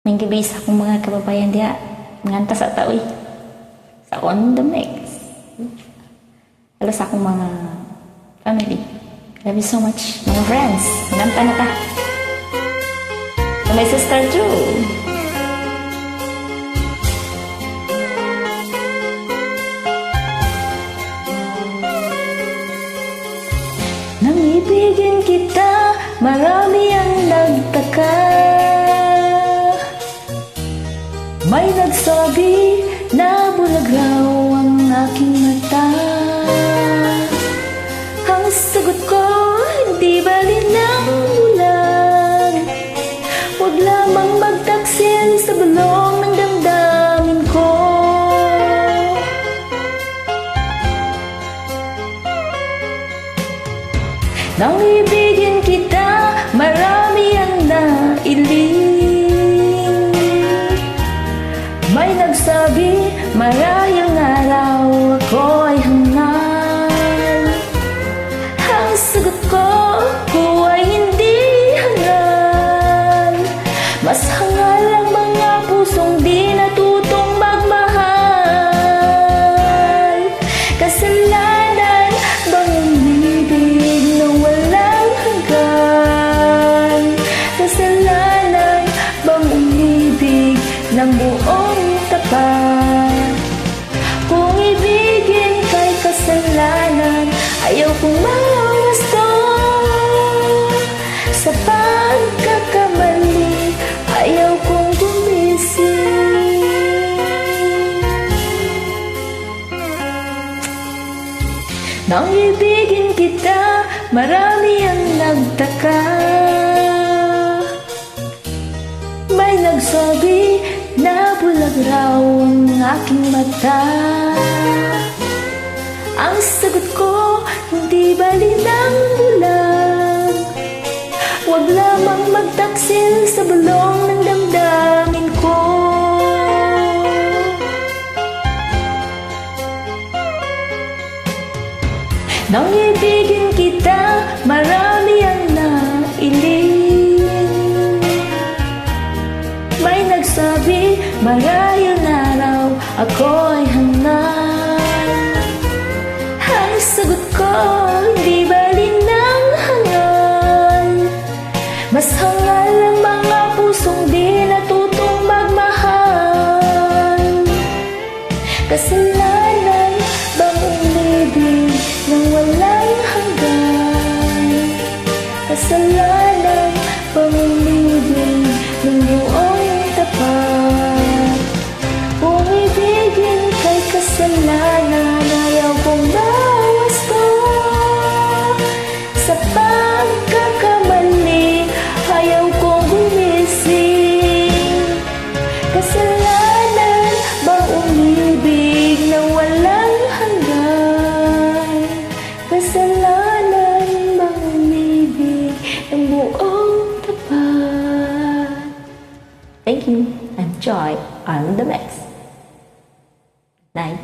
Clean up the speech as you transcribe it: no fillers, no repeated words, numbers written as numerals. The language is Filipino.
Nanggabi sa akong mga kababayan diya. Nganta sa taoy. Sa On The Mix. Hello sa akong mga family. Love you so much. Mga friends. Nganta na ta. To my sister too. Nang ibigin kita, marami ang nagtaka. May nagsabi na bulag raw ang aking mata. Ang sagot ko, hindi bali ng ulan. Huwag lamang magtaksil sa bulong ng damdamin ko. Nang ibigin kita, marami ang nailing. May nagsabi, marahil nga raw ako ay hangal. Ang sagot ko, ay hindi hangal. Mas hangal ang mga pusong di natutong magmahal. Kasalanan bang umibig ng walang hanggan? Kasalanan bang umibig ng buong tapat? Kung ibigin kay kasalanan, ayaw kong mawasto. Sa pagkakamali, ayaw kong gumising. Nang ibigin kita, marami ang nagtaka. May nagsabi na bulag raw ang aking mata. Ang sagot ko, hindi bali ng bulag. Huwag lamang magtaksil sa bulong ng damdamin ko. Nang ibigin kita, marami ang nailing. May nagsabi, marahil na raw ako ay hangal. Ang sagot ko, hindi bali ng hangal. Mas hangal ang mga pusong di natutong magmahal. Kasalanan bang umibig ng walang hanggan? Kasalanan bang umibig ng buong tapat? Kung ibigin kay kasalanan, ayaw kong mawasto. Sa pagkakamali, ayaw kong gumising. Kasalanan bang umibig ng walang hanggan? Kasalanan bang umibig ng buong tapat? Thank you. I'm Joy on the Mix. Night.